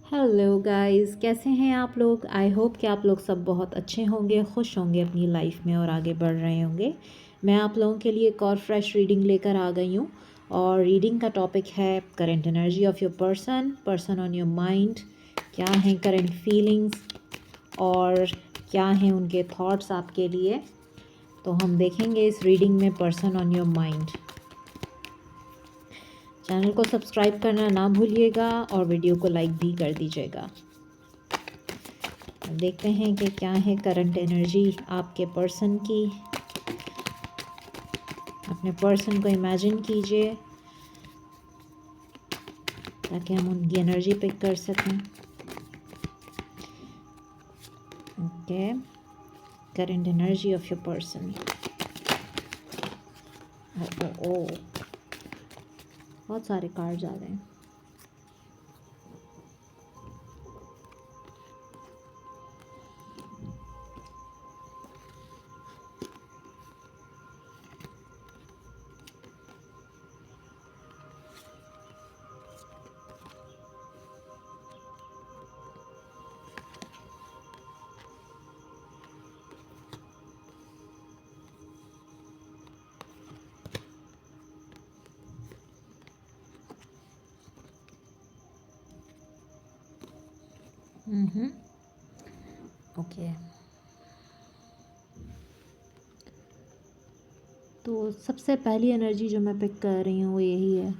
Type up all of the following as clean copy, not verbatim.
Hello guys, कैसे हैं आप लोग। आई होप कि आप लोग सब बहुत अच्छे होंगे, खुश होंगे अपनी लाइफ में और आगे बढ़ रहे होंगे। मैं आप लोगों के लिए एक और फ्रेश रीडिंग लेकर आ गई हूँ और रीडिंग का टॉपिक है current energy of your person on your mind. क्या हैं करंट फीलिंग्स और क्या हैं उनके थॉट्स आपके लिए, तो हम देखेंगे इस रीडिंग में person on your mind. Channel को सब्सक्राइब करना ना भूलिएगा और वीडियो को लाइक भी कर दीजिएगा। देखते हैं कि क्या है करंट एनर्जी आपके पर्सन की। अपने पर्सन को इमेजिन कीजिए ताकि हम उनकी एनर्जी पिक कर सकें। Okay, current energy of your person. Oh oh, बहुत सारे कार्ड्स आ रहे हैं। ओके, तो सबसे पहली एनर्जी जो मैं पिक कर रही हूँ वो यही है।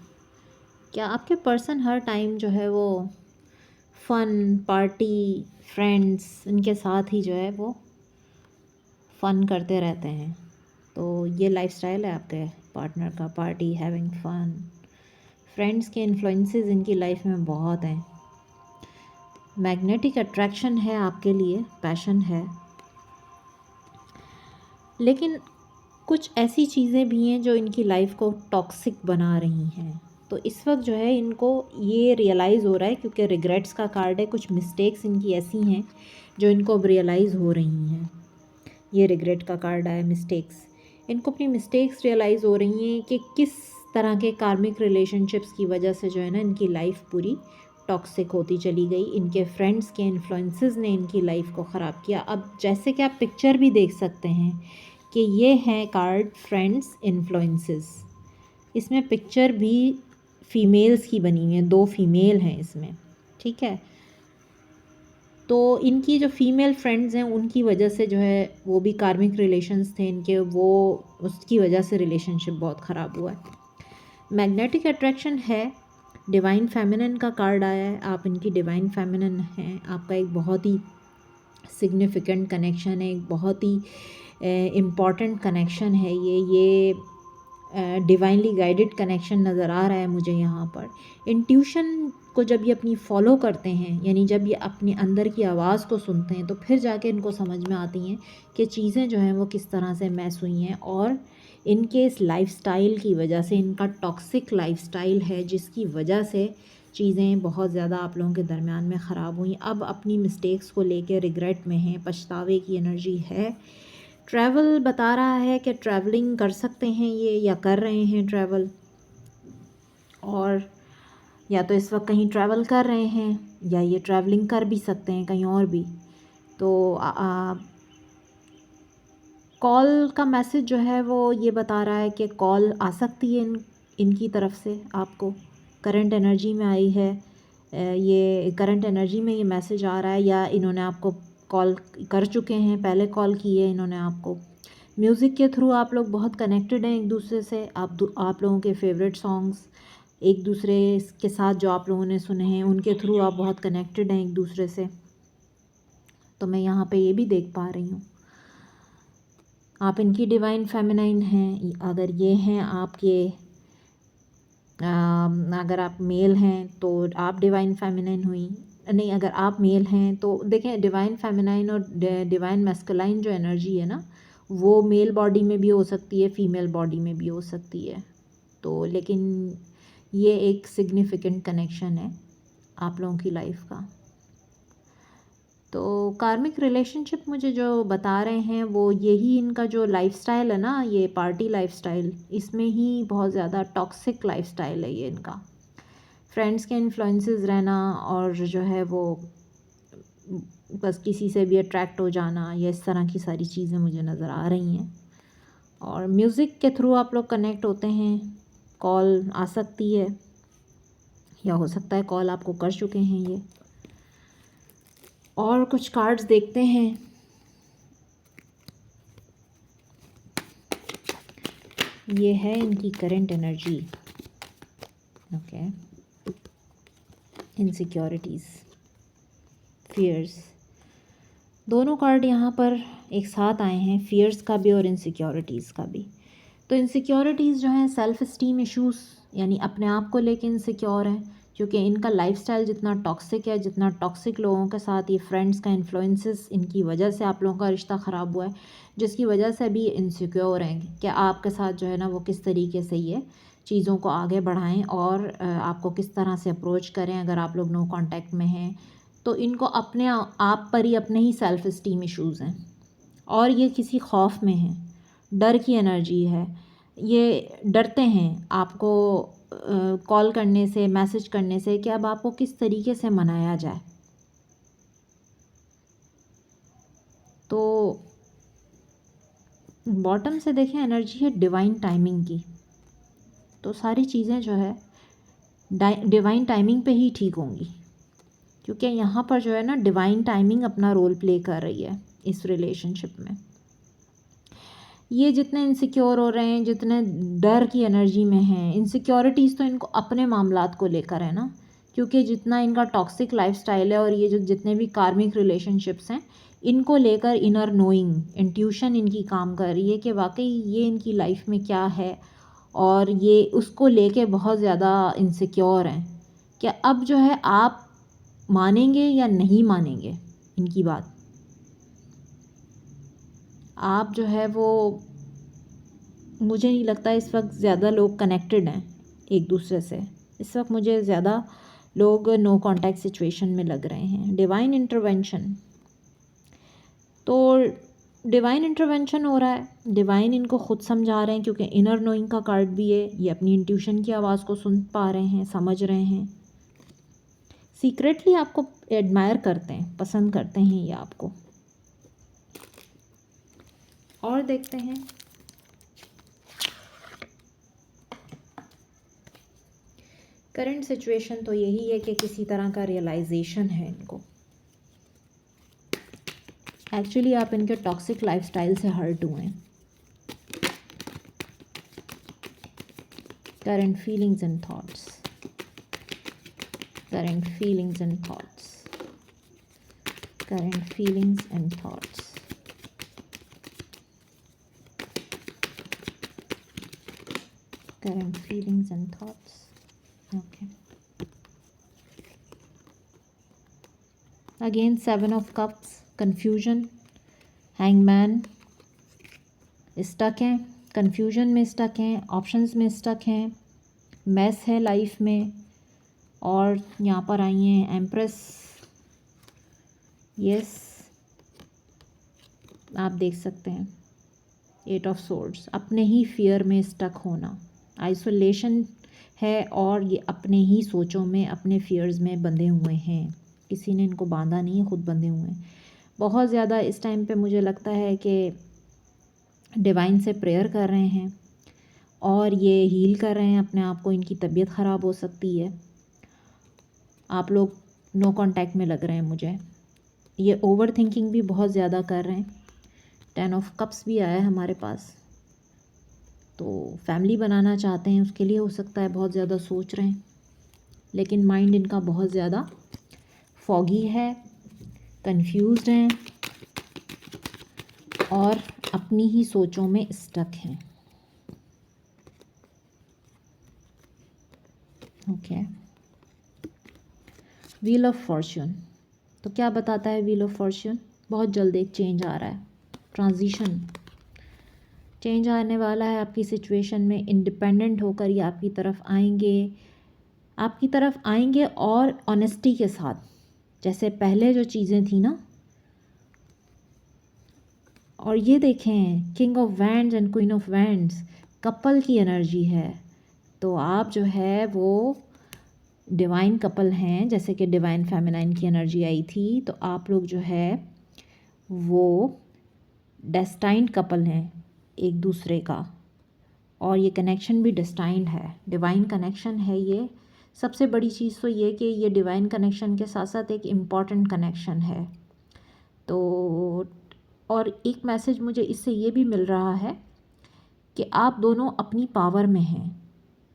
क्या आपके पर्सन हर टाइम जो है वो फ़न, पार्टी, फ्रेंड्स इनके साथ ही जो है वो फ़न करते रहते हैं। तो ये लाइफस्टाइल है आपके पार्टनर का, पार्टी, हैविंग फन। फ्रेंड्स के इन्फ्लुएंसेस इनकी लाइफ में बहुत हैं। मैग्नेटिक अट्रैक्शन है आपके लिए, पैशन है, लेकिन कुछ ऐसी चीज़ें भी हैं जो इनकी लाइफ को टॉक्सिक बना रही हैं। तो इस वक्त जो है इनको ये रियलाइज़ हो रहा है, क्योंकि रिग्रेट्स का कार्ड है। कुछ मिस्टेक्स इनकी ऐसी हैं जो इनको अब रियलाइज़ हो रही हैं। ये रिग्रेट का कार्ड आया, मिस्टेक्स। इनको अपनी मिस्टेक्स रियलाइज़ हो रही हैं कि किस तरह के कार्मिक रिलेशनशिप्स की वजह से जो है ना इनकी लाइफ पूरी टॉक्सिक होती चली गई। इनके फ्रेंड्स के इन्फ्लुएंसेस ने इनकी लाइफ को ख़राब किया। अब जैसे कि आप पिक्चर भी देख सकते हैं कि ये हैं कार्ड फ्रेंड्स इन्फ्लुएंसेस। इसमें पिक्चर भी फीमेल्स की बनी हुई है, 2 फीमेल हैं इसमें, ठीक है। तो इनकी जो फीमेल फ्रेंड्स हैं उनकी वजह से जो है वो भी कार्मिक रिलेशंस थे इनके, वो उसकी वजह से रिलेशनशिप बहुत ख़राब हुआ है। मैग्नेटिक अट्रैक्शन है, डिवाइन फेमिनिन का कार्ड आया है। आप इनकी डिवाइन फेमिनिन हैं। आपका एक बहुत ही सिग्निफिकेंट कनेक्शन है, एक बहुत ही इम्पॉर्टेंट कनेक्शन है ये डिवाइनली गाइडेड कनेक्शन नज़र आ रहा है मुझे यहाँ पर। इंट्यूशन को जब ये अपनी फॉलो करते हैं, यानी जब ये अपने अंदर की आवाज़ को सुनते हैं, तो फिर जाके इनको समझ में आती हैं कि चीज़ें जो हैं वो किस तरह से मैस हुई हैं। और इनके इस लाइफ़स्टाइल की वजह से, इनका टॉक्सिक लाइफ़स्टाइल है जिसकी वजह से चीज़ें बहुत ज़्यादा आप लोगों के दरमियान में ख़राब हुई। अब अपनी मिस्टेक्स को लेके रिग्रेट में हैं, पछतावे की एनर्जी है। ट्रैवल बता रहा है कि ट्रैवलिंग कर सकते हैं ये, या कर रहे हैं ट्रैवल, और या तो इस वक्त कहीं ट्रैवल कर रहे हैं या ये ट्रैवलिंग कर भी सकते हैं कहीं और भी। तो कॉल का मैसेज जो है वो ये बता रहा है कि कॉल आ सकती है इनकी तरफ से आपको। करंट एनर्जी में आई है, ये करंट एनर्जी में ये मैसेज आ रहा है, या इन्होंने आपको कॉल कर चुके हैं, पहले कॉल की है इन्होंने आपको। म्यूज़िक के थ्रू आप लोग बहुत कनेक्टेड हैं एक दूसरे से। आप लोगों के फेवरेट सॉन्ग्स एक दूसरे के साथ जो आप लोगों ने सुने हैं उनके थ्रू आप बहुत कनेक्टेड हैं एक दूसरे से। तो मैं यहाँ पे ये भी देख पा रही हूँ आप इनकी डिवाइन फेमिनाइन हैं। अगर ये हैं आपके, अगर आप मेल हैं तो आप डिवाइन फेमिनाइन हुई। नहीं, अगर आप मेल हैं तो देखें, डिवाइन फेमिनाइन और डिवाइन मैस्कुलाइन जो एनर्जी है ना, वो मेल बॉडी में भी हो सकती है, फीमेल बॉडी में भी हो सकती है। तो लेकिन ये एक सिग्निफिकेंट कनेक्शन है आप लोगों की लाइफ का। तो कार्मिक रिलेशनशिप मुझे जो बता रहे हैं वो यही, इनका जो लाइफस्टाइल है ना, ये पार्टी लाइफस्टाइल, इसमें ही बहुत ज़्यादा टॉक्सिक लाइफस्टाइल है ये इनका। फ्रेंड्स के इन्फ्लुएंसेस रहना और जो है वो बस किसी से भी अट्रैक्ट हो जाना, ये इस तरह की सारी चीज़ें मुझे नज़र आ रही हैं। और म्यूज़िक के थ्रू आप लोग कनेक्ट होते हैं, कॉल आ सकती है या हो सकता है कॉल आपको कर चुके हैं ये। और कुछ कार्ड्स देखते हैं। ये है इनकी current energy. Okay, insecurities, fears, दोनों कार्ड यहाँ पर एक साथ आए हैं, फियर्स का भी और इनसिक्योरिटीज़ का भी। तो इनसिक्योरिटीज़ जो हैं सेल्फ़ इस्टीम इश्यूज़, यानी अपने आप को लेके इनसिक्योर हैं, क्योंकि इनका लाइफस्टाइल जितना टॉक्सिक है, जितना टॉक्सिक लोगों के साथ ये फ्रेंड्स का इन्फ्लुएंसेस, इनकी वजह से आप लोगों का रिश्ता ख़राब हुआ है, जिसकी वजह से भी इनसिक्योर हैं कि आपके साथ जो है ना वो किस तरीके से ये चीज़ों को आगे बढ़ाएं और आपको किस तरह से अप्रोच करें अगर आप लोग नो कांटेक्ट में हैं। तो इनको अपने आप पर ही अपने ही सेल्फ़ इस्टीम इश्यूज़ हैं और ये किसी खौफ में हैं, डर की एनर्जी है। ये डरते हैं आपको कॉल करने से, मैसेज करने से कि अब आपको किस तरीके से मनाया जाए। तो बॉटम से देखें एनर्जी है डिवाइन टाइमिंग की। तो सारी चीज़ें जो है डिवाइन टाइमिंग पे ही ठीक होंगी, क्योंकि यहाँ पर जो है ना डिवाइन टाइमिंग अपना रोल प्ले कर रही है इस रिलेशनशिप में। ये जितने इनसिक्योर हो रहे हैं, जितने डर की एनर्जी में हैं, इनसिक्योरिटीज़ तो इनको अपने मामलात को लेकर है ना, क्योंकि जितना इनका टॉक्सिक लाइफस्टाइल है और ये जो जितने भी कार्मिक रिलेशनशिप्स हैं, इनको लेकर इनर नोइंग, इंट्यूशन इनकी काम कर रही है कि वाकई ये इनकी लाइफ में क्या है, और ये उसको लेके बहुत ज़्यादा इनसिक्योर हैं कि अब जो है आप मानेंगे या नहीं मानेंगे इनकी बात। आप जो है वो, मुझे नहीं लगता इस वक्त ज़्यादा लोग कनेक्टेड हैं एक दूसरे से। इस वक्त मुझे ज़्यादा लोग नो कांटेक्ट सिचुएशन में लग रहे हैं। डिवाइन इंटरवेंशन, तो डिवाइन इंटरवेंशन हो रहा है, डिवाइन इनको खुद समझा रहे हैं, क्योंकि इनर नोइंग का कार्ड भी है, ये अपनी इंट्यूशन की आवाज़ को सुन पा रहे हैं, समझ रहे हैं, सीक्रेटली आपको एडमायर करते हैं, पसंद करते हैं ये आपको। और देखते हैं करंट सिचुएशन तो यही है कि किसी तरह का रियलाइजेशन है इनको। एक्चुअली आप इनके टॉक्सिक लाइफस्टाइल से हर्ट हुए हैं। Current feelings and thoughts, current feelings and thoughts, current feelings and thoughts, current feelings and thoughts. Okay, again 7 of cups, confusion, hangman, stuck हैं, confusion में स्टक हैं, ऑप्शंस में स्टक हैं, मैस है life में। और यहाँ पर आई हैं एम्प्रेस। यस, आप देख सकते हैं 8 ऑफ सोर्ड्स, अपने ही फियर में स्टक होना, आइसोलेशन है, और ये अपने ही सोचों में, अपने फियर्स में बंधे हुए हैं, किसी ने इनको बांधा नहीं है, खुद बंधे हुए हैं। बहुत ज़्यादा इस टाइम पे मुझे लगता है कि डिवाइन से प्रेयर कर रहे हैं और ये हील कर रहे हैं अपने आप को। इनकी तबीयत ख़राब हो सकती है, आप लोग नो कांटेक्ट में लग रहे हैं मुझे। ये ओवर थिंकिंग भी बहुत ज़्यादा कर रहे हैं। 10 ऑफ कप्स भी आया है हमारे पास, तो फैमिली बनाना चाहते हैं, उसके लिए हो सकता है बहुत ज़्यादा सोच रहे हैं, लेकिन माइंड इनका बहुत ज़्यादा फॉगी है, कंफ्यूज्ड हैं और अपनी ही सोचों में स्टक हैं। ओके, व्हील ऑफ फॉर्च्यून, तो क्या बताता है व्हील ऑफ फॉर्च्यून? बहुत जल्द एक चेंज आ रहा है, ट्रांजिशन, चेंज आने वाला है आपकी सिचुएशन में। इंडिपेंडेंट होकर ये आपकी तरफ आएंगे और ऑनेस्टी के साथ, जैसे पहले जो चीज़ें थी ना। और ये देखें, king of wands and queen of wands, couple की एनर्जी है। तो आप जो है वो डिवाइन कपल हैं, जैसे कि डिवाइन फेमिनाइन की एनर्जी आई थी, तो आप लोग जो है वो डेस्टाइन्ड कपल हैं एक दूसरे का, और ये कनेक्शन भी डेस्टाइन्ड है, डिवाइन कनेक्शन है ये। सबसे बड़ी चीज़ तो ये कि ये डिवाइन कनेक्शन के साथ साथ एक इम्पॉर्टेंट कनेक्शन है। तो और एक मैसेज मुझे इससे ये भी मिल रहा है कि आप दोनों अपनी पावर में हैं,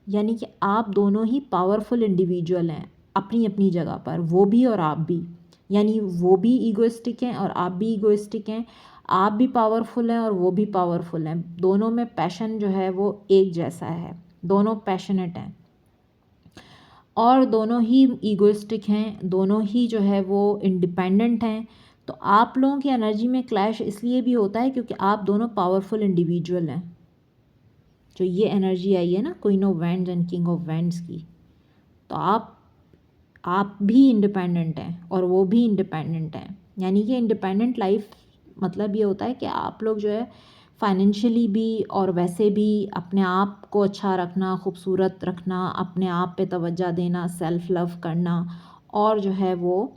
यानी कि आप दोनों ही पावरफुल इंडिविजुअल हैं अपनी अपनी जगह पर, वो भी और आप भी। यानी वो भी ईगोइस्टिक हैं और आप भी ईगोइस्टिक हैं, आप भी पावरफुल हैं और वो भी पावरफुल हैं। दोनों में पैशन जो है वो एक जैसा है, दोनों पैशनेट हैं और दोनों ही ईगोइस्टिक हैं, दोनों ही जो है वो इंडिपेंडेंट हैं। तो आप लोगों की एनर्जी में क्लैश इसलिए भी होता है क्योंकि आप दोनों पावरफुल इंडिविजुअल हैं। जो ये एनर्जी आई है ना queen of wands and king of wands की, तो आप भी इंडिपेंडेंट हैं और वो भी इंडिपेंडेंट हैं। यानी कि इंडिपेंडेंट लाइफ मतलब ये होता है कि आप लोग जो है फाइनेंशियली भी और वैसे भी अपने आप को अच्छा रखना, खूबसूरत रखना, अपने आप पे तवज्जो देना, सेल्फ लव करना, और जो है वो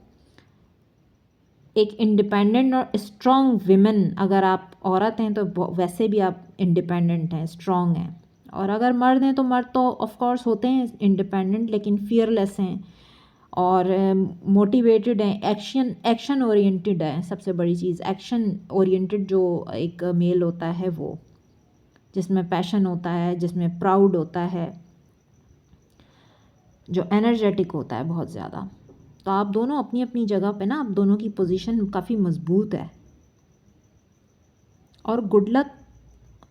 एक इंडिपेंडेंट और स्ट्रॉन्ग विमेन, अगर आप औरत हैं तो वैसे भी आप इंडिपेंडेंट हैं, स्ट्रॉन्ग हैं। और अगर मर्द हैं तो मर्द तो ऑफ कोर्स होते हैं इंडिपेंडेंट, लेकिन फियरलेस हैं और मोटिवेटेड हैं, एक्शन ओरिएंटेड है। सबसे बड़ी चीज़ एक्शन ओरिएंटेड जो एक मेल होता है वो, जिसमें पैशन होता है, जिसमें प्राउड होता है, जो एनर्जेटिक होता है बहुत ज़्यादा। तो आप दोनों अपनी अपनी जगह पे ना, आप दोनों की पोजीशन काफ़ी मज़बूत है और गुड लक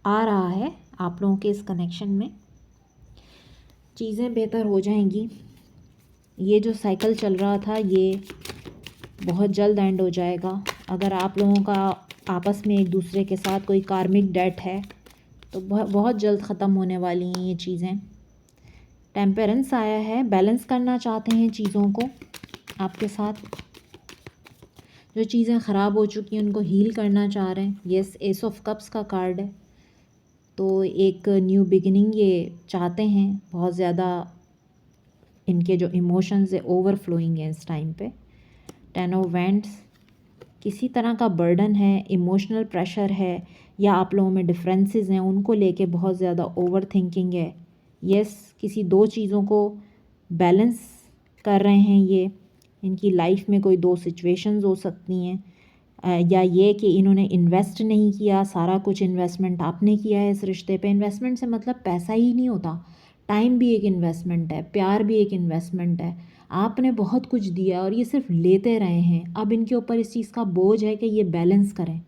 आ रहा है आप लोगों के इस कनेक्शन में। चीज़ें बेहतर हो जाएंगी। ये जो साइकिल चल रहा था ये बहुत जल्द एंड हो जाएगा। अगर आप लोगों का आपस में एक दूसरे के साथ कोई कार्मिक डेट है तो बहुत जल्द ख़त्म होने वाली हैं ये चीज़ें। टेम्परेंस आया है, बैलेंस करना चाहते हैं चीज़ों को आपके साथ, जो चीज़ें ख़राब हो चुकी हैं उनको हील करना चाह रहे हैं। येस, एस ऑफ कप्स का कार्ड है, तो एक न्यू बिगिनिंग ये चाहते हैं बहुत ज़्यादा। इनके जो इमोशंस है ओवरफ्लोइंग है इस टाइम पे। 10 ऑफ वैंड्स, किसी तरह का बर्डन है, इमोशनल प्रेशर है, या आप लोगों में डिफरेंसेस हैं उनको लेके बहुत ज़्यादा ओवर थिंकिंग है। यस, किसी दो चीज़ों को बैलेंस कर रहे हैं ये। इनकी लाइफ में कोई दो सिचुएशंस हो सकती हैं, या ये कि इन्होंने इन्वेस्ट नहीं किया, सारा कुछ इन्वेस्टमेंट आपने किया है इस रिश्ते पे। इन्वेस्टमेंट से मतलब पैसा ही नहीं होता, टाइम भी एक इन्वेस्टमेंट है, प्यार भी एक इन्वेस्टमेंट है। आपने बहुत कुछ दिया और ये सिर्फ लेते रहे हैं। अब इनके ऊपर इस चीज़ का बोझ है कि ये बैलेंस करें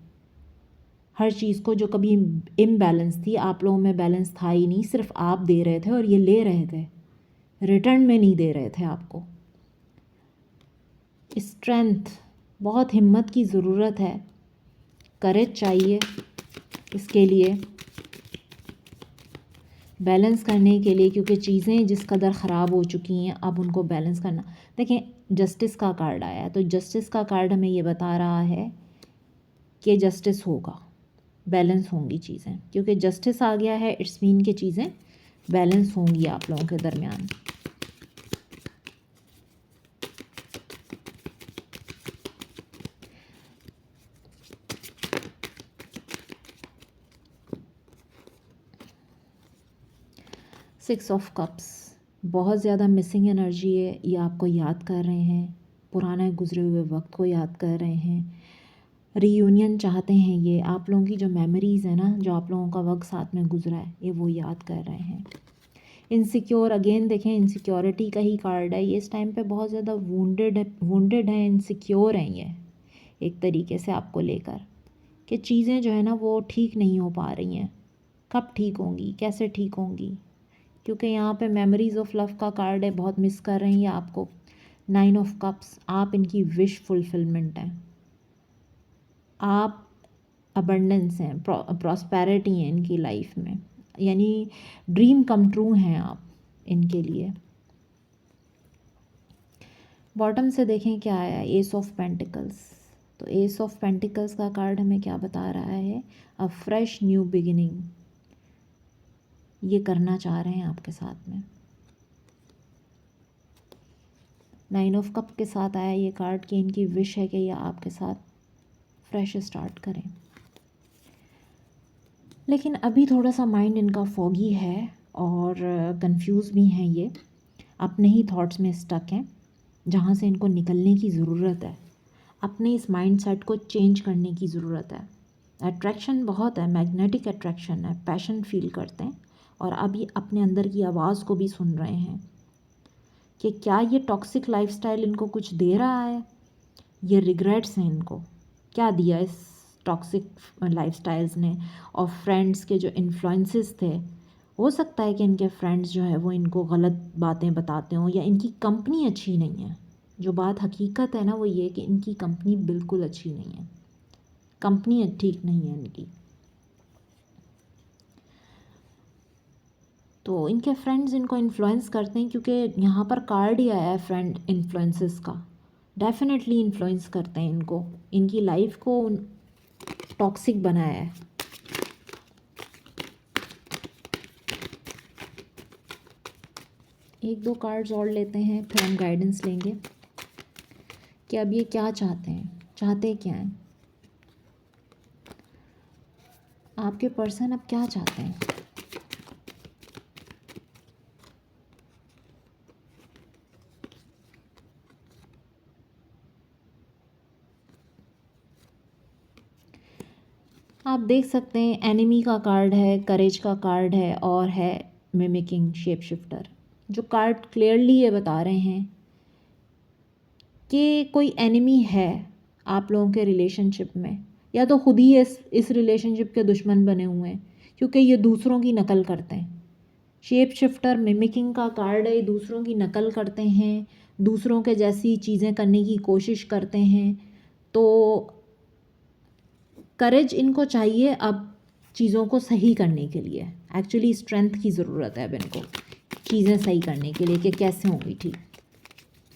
हर चीज़ को। जो कभी इम्बैलेंस थी, आप लोगों में बैलेंस था ही नहीं, सिर्फ आप दे रहे थे और ये ले रहे थे, रिटर्न में नहीं दे रहे थे आपको। स्ट्रेंथ, बहुत हिम्मत की ज़रूरत है, करेज चाहिए इसके लिए, बैलेंस करने के लिए, क्योंकि चीज़ें जिस कदर ख़राब हो चुकी हैं अब उनको बैलेंस करना। देखें, जस्टिस का कार्ड आया है, तो जस्टिस का कार्ड हमें ये बता रहा है कि जस्टिस होगा, बैलेंस होंगी चीज़ें। क्योंकि जस्टिस आ गया है, इट्स मीन कि चीज़ें बैलेंस होंगी आप लोगों के दरमियान। सिक्स ऑफ कप्स, बहुत ज़्यादा मिसिंग एनर्जी है। ये आपको याद कर रहे हैं, पुराने गुजरे हुए वक्त को याद कर रहे हैं, रीयूनियन चाहते हैं। ये आप लोगों की जो मेमोरीज़ है ना, जो आप लोगों का वक्त साथ में गुजरा है, ये वो याद कर रहे हैं। इनसिक्योर, अगेन देखें इनसिक्योरिटी का ही कार्ड है। ये इस टाइम पे बहुत ज़्यादा वुंडेड है, इनसिक्योर हैं ये एक तरीके से आपको लेकर, कि चीज़ें जो है ना वो ठीक नहीं हो पा रही हैं। कब ठीक होंगी, कैसे ठीक होंगी, क्योंकि यहाँ पे मेमोरीज ऑफ लव का कार्ड है, बहुत मिस कर रही हैं आपको। 9 ऑफ कप्स, आप इनकी विश फुलफिलमेंट हैं, आप अबंडेंस हैं, प्रॉस्पेरिटी है इनकी लाइफ में, यानी ड्रीम कम ट्रू हैं आप इनके लिए। बॉटम से देखें क्या आया, एस ऑफ पेंटिकल्स। तो एस ऑफ पेंटिकल्स का कार्ड हमें क्या बता रहा है, अ फ्रेश न्यू बिगिनिंग ये करना चाह रहे हैं आपके साथ में। 9 ऑफ कप के साथ आया ये कार्ड कि इनकी विश है कि ये आपके साथ फ्रेश स्टार्ट करें, लेकिन अभी थोड़ा सा माइंड इनका फॉगी है और कंफ्यूज भी हैं, ये अपने ही थॉट्स में स्टक हैं जहाँ से इनको निकलने की ज़रूरत है। अपने इस माइंड सेट को चेंज करने की ज़रूरत है। अट्रैक्शन बहुत है, मैग्नेटिक अट्रैक्शन है, पैशन फील करते हैं और अभी अपने अंदर की आवाज़ को भी सुन रहे हैं कि क्या ये टॉक्सिक लाइफस्टाइल इनको कुछ दे रहा है। ये रिग्रेट्स हैं इनको, क्या दिया इस टॉक्सिक लाइफस्टाइल्स ने। और फ्रेंड्स के जो इन्फ्लुएंसेस थे, हो सकता है कि इनके फ्रेंड्स जो है वो इनको गलत बातें बताते हों या इनकी कंपनी अच्छी नहीं है। जो बात हकीकत है ना वो ये कि इनकी कंपनी बिल्कुल अच्छी नहीं है, कंपनी ठीक नहीं है इनकी। तो इनके फ्रेंड्स इनको इन्फ्लुएंस करते हैं क्योंकि यहाँ पर कार्ड ही आया है फ्रेंड इन्फ्लुएंसेस का। डेफिनेटली इन्फ्लुएंस करते हैं इनको, इनकी लाइफ को टॉक्सिक बनाया है। एक दो कार्ड्स और लेते हैं फिर हम गाइडेंस लेंगे कि अब ये क्या चाहते हैं, चाहते क्या हैं आपके पर्सन, अब क्या चाहते हैं। आप देख सकते हैं एनिमी का कार्ड है, करेज का कार्ड है और है मिमिकिंग शेप शिफ्टर। जो कार्ड क्लियरली ये बता रहे हैं कि कोई एनिमी है आप लोगों के रिलेशनशिप में, या तो खुद ही इस रिलेशनशिप के दुश्मन बने हुए हैं क्योंकि ये दूसरों की नकल करते हैं। शेप शिफ्टर मिमिकिंग का कार्ड है, दूसरों की नकल करते हैं, दूसरों के जैसी चीज़ें करने की कोशिश करते हैं। तो करेज इनको चाहिए अब चीज़ों को सही करने के लिए। एक्चुअली स्ट्रेंथ की ज़रूरत है अब इनको चीज़ें सही करने के लिए कि कैसे होंगी ठीक,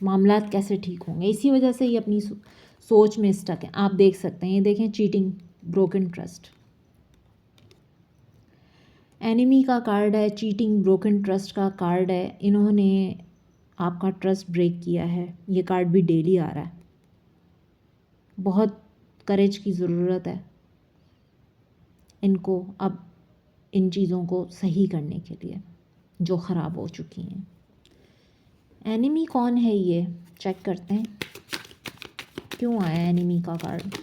मामलात कैसे ठीक होंगे। इसी वजह से ये अपनी सोच में स्टक है। आप देख सकते हैं, ये देखें चीटिंग, ब्रोकन ट्रस्ट। एनिमी का कार्ड है, चीटिंग, ब्रोकन ट्रस्ट का कार्ड है। इन्होंने आपका ट्रस्ट ब्रेक किया है, ये कार्ड भी डेली आ रहा है। बहुत करेज की ज़रूरत है इनको अब इन चीज़ों को सही करने के लिए जो ख़राब हो चुकी हैं। एनिमी कौन है ये चेक करते हैं, क्यों आया एनिमी का कार्ड।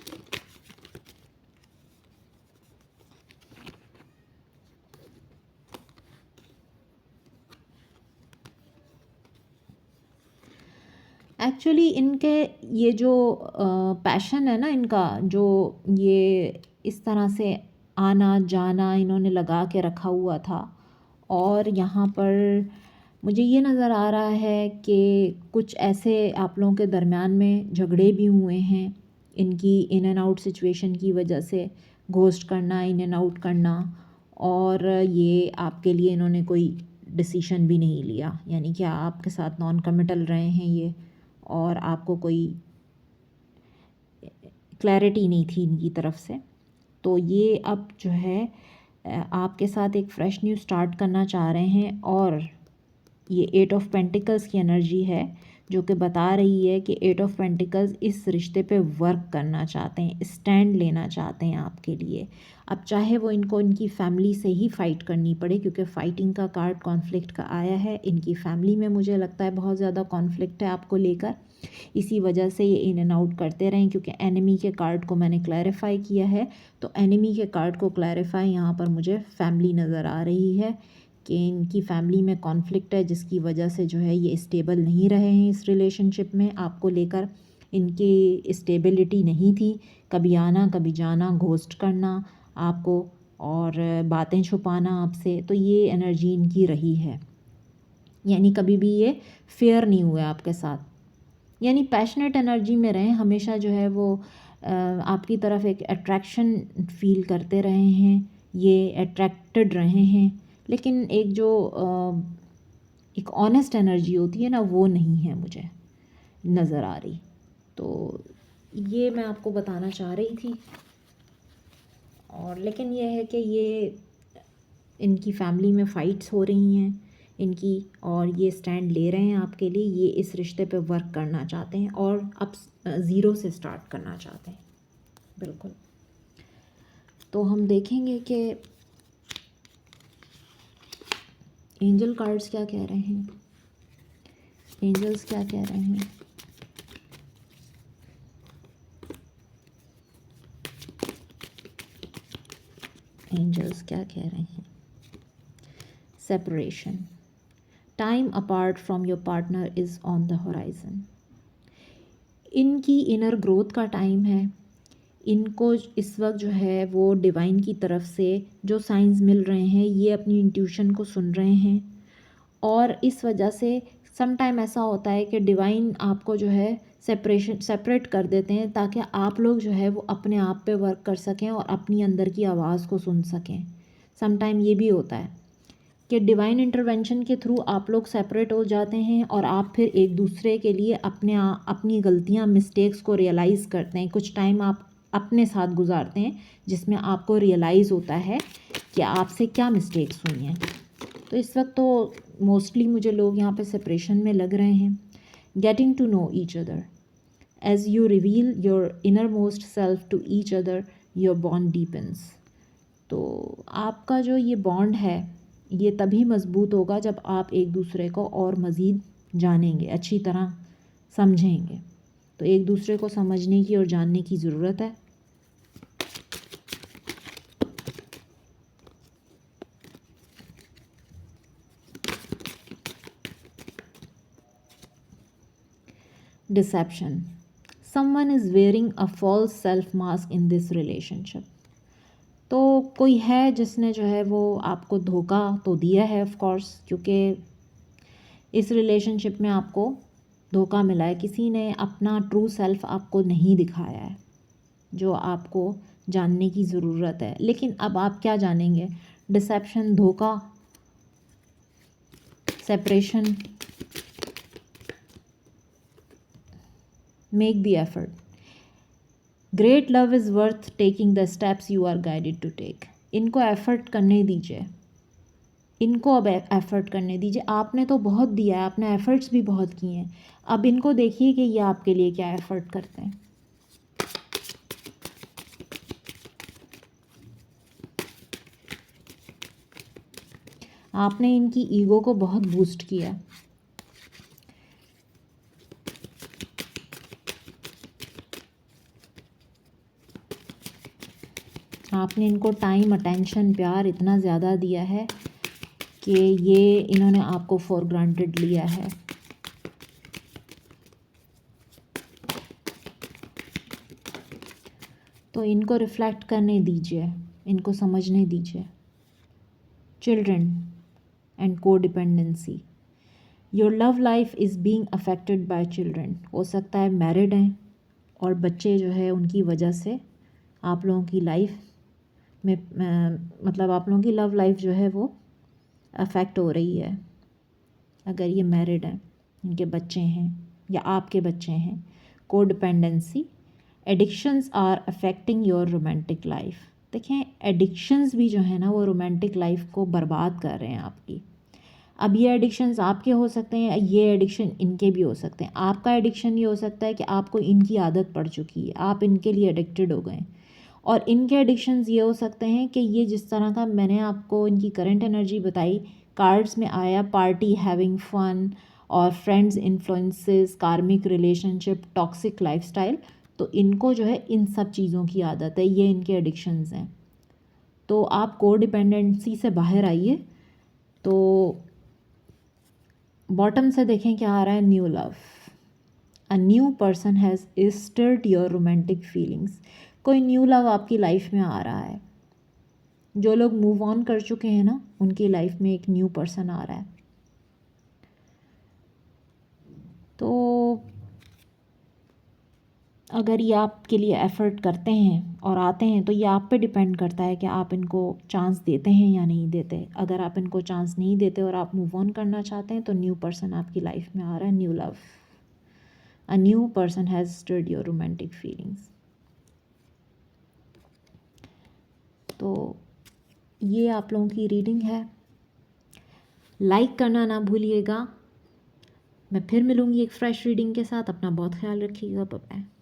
एक्चुअली इनके ये जो पैशन है ना इनका, जो ये इस तरह से आना जाना इन्होंने लगा के रखा हुआ था। और यहाँ पर मुझे ये नज़र आ रहा है कि कुछ ऐसे आप लोगों के दरमियान में झगड़े भी हुए हैं इनकी इन एंड आउट सिचुएशन की वजह से, घोस्ट करना, इन एंड आउट करना। और ये आपके लिए इन्होंने कोई डिसीशन भी नहीं लिया, यानी कि आपके साथ नॉन कमिटल रहे हैं ये, और आपको कोई क्लैरिटी नहीं थी इनकी तरफ से। तो ये अब जो है आपके साथ एक फ़्रेश न्यू स्टार्ट करना चाह रहे हैं। और ये 8 ऑफ पेंटिकल्स की एनर्जी है जो कि बता रही है कि 8 ऑफ पेंटिकल्स इस रिश्ते पे वर्क करना चाहते हैं, स्टैंड लेना चाहते हैं आपके लिए। अब चाहे वो इनको इनकी फैमिली से ही फ़ाइट करनी पड़े, क्योंकि फ़ाइटिंग का कार्ड कॉन्फ्लिक्ट का आया है। इनकी फैमिली में मुझे लगता है बहुत ज़्यादा कॉन्फ्लिक्ट है आपको लेकर, इसी वजह से ये इन एंड आउट करते रहें। क्योंकि एनिमी के कार्ड को मैंने क्लैरिफाई किया है, तो एनिमी के कार्ड को क्लैरिफाई यहाँ पर मुझे फैमिली नज़र आ रही है कि इनकी फैमिली में कॉन्फ्लिक्ट है जिसकी वजह से जो है ये स्टेबल नहीं रहे हैं इस रिलेशनशिप में। आपको लेकर इनकी स्टेबिलिटी नहीं थी, कभी आना कभी जाना, घोस्ट करना आपको और बातें छुपाना आपसे। तो ये एनर्जी इनकी रही है, यानी कभी भी ये फेयर नहीं हुए आपके साथ, यानी पैशनेट एनर्जी में रहें हमेशा। जो है वो आपकी तरफ एक अट्रैक्शन फील करते रहे हैं, ये अट्रैक्टेड रहे हैं। लेकिन एक जो एक ऑनेस्ट एनर्जी होती है ना, वो नहीं है मुझे नज़र आ रही। तो ये मैं आपको बताना चाह रही थी। और लेकिन ये है कि ये इनकी फैमिली में फ़ाइट्स हो रही हैं, इनकी, और ये स्टैंड ले रहे हैं आपके लिए। ये इस रिश्ते पे वर्क करना चाहते हैं और अब ज़ीरो से स्टार्ट करना चाहते हैं। बिल्कुल। तो हम देखेंगे कि एंजल कार्ड्स क्या कह रहे हैं, एंजल्स क्या कह रहे हैं। एंजल्स क्या कह रहे हैं। Separation, time apart from your partner is on the horizon. इनकी इनर ग्रोथ का टाइम है। इनको इस वक्त जो है वो डिवाइन की तरफ से जो साइंस मिल रहे हैं, ये अपनी इंट्यूशन को सुन रहे हैं, और इस वजह से सम टाइम ऐसा होता है कि डिवाइन आपको जो है सेपरेट कर देते हैं ताकि आप लोग जो है वो अपने आप पे वर्क कर सकें और अपनी अंदर की आवाज़ को सुन सकें। सम टाइम ये भी होता है कि डिवाइन इंटरवेंशन के थ्रू आप लोग सेपरेट हो जाते हैं और आप फिर एक दूसरे के लिए अपनी गलतियाँ, मिस्टेक्स को रियलाइज़ करते हैं। कुछ टाइम आप अपने साथ गुजारते हैं जिसमें आपको रियलाइज़ होता है कि आपसे क्या मिस्टेक्स हुई हैं। तो इस वक्त तो मोस्टली मुझे लोग यहाँ पे सेपरेशन में लग रहे हैं। Getting to know each other, as you reveal your innermost self to each other, your bond deepens. तो आपका जो ये बॉन्ड है ये तभी मज़बूत होगा जब आप एक दूसरे को और मज़ीद जानेंगे, अच्छी तरह समझेंगे। तो एक दूसरे को समझने की और जानने की ज़रूरत है। Deception, someone is wearing a false self mask in this relationship. तो कोई है जिसने जो है वो आपको धोखा तो दिया है ऑफ कोर्स, क्योंकि इस रिलेशनशिप में आपको धोखा मिला है। किसी ने अपना ट्रू सेल्फ आपको नहीं दिखाया है जो आपको जानने की ज़रूरत है। लेकिन अब आप क्या जानेंगे? डिसेप्शन, धोखा, separation. Make the effort, great love is worth taking the steps you are guided to take. इनको एफर्ट करने दीजिए, इनको अब एफ़र्ट करने दीजिए। आपने तो बहुत दिया है, आपने एफ़र्ट्स भी बहुत किए हैं। अब इनको देखिए कि ये आपके लिए क्या एफ़र्ट करते हैं। आपने इनकी ईगो को बहुत बूस्ट किया। आपने इनको टाइम, अटेंशन, प्यार इतना ज़्यादा दिया है कि ये इन्होंने आपको फॉर ग्रांटेड लिया है। तो इनको रिफ्लेक्ट करने दीजिए, इनको समझने दीजिए। चिल्ड्रन एंड को dependency, your love life is being affected by children. हो सकता है मैरिड हैं और बच्चे जो है उनकी वजह से आप लोगों की लाइफ में मतलब आप लोगों की लव लाइफ जो है वो अफेक्ट हो रही है। अगर ये मैरिड हैं, इनके बच्चे हैं या आपके बच्चे हैं। Codependency, addictions are affecting your romantic life. देखें, एडिक्शंस भी जो है ना वो रोमांटिक लाइफ को बर्बाद कर रहे हैं आपकी। अब ये एडिक्शंस आपके हो सकते हैं, ये एडिक्शन इनके भी हो सकते हैं। आपका एडिक्शन ये हो सकता है कि आपको इनकी आदत पड़ चुकी है, आप इनके लिए एडिक्टेड हो गए। और इनके एडिक्शंस ये हो सकते हैं कि ये जिस तरह का मैंने आपको इनकी करंट एनर्जी बताई, कार्ड्स में आया पार्टी, हैविंग फन और फ्रेंड्स, इन्फ्लुएंसेस, कार्मिक रिलेशनशिप, टॉक्सिक लाइफस्टाइल। तो इनको जो है इन सब चीज़ों की आदत है, ये इनके एडिक्शंस हैं। तो आप को डिपेंडेंसी से बाहर आइए। तो बॉटम से देखें क्या आ रहा है, new love, a new person has stirred your romantic feelings. कोई न्यू लव आपकी लाइफ में आ रहा है। जो लोग मूव ऑन कर चुके हैं ना, उनकी लाइफ में एक न्यू पर्सन आ रहा है। तो अगर ये आपके लिए एफ़र्ट करते हैं और आते हैं तो ये आप पे डिपेंड करता है कि आप इनको चांस देते हैं या नहीं देते। अगर आप इनको चांस नहीं देते और आप मूव ऑन करना चाहते हैं तो न्यू पर्सन आपकी लाइफ में आ रहा है, new love, a new person has stirred your romantic feelings. तो ये आप लोगों की रीडिंग है। लाइक करना ना भूलिएगा। मैं फिर मिलूँगी एक फ्रेश रीडिंग के साथ। अपना बहुत ख्याल रखिएगा। Bye bye.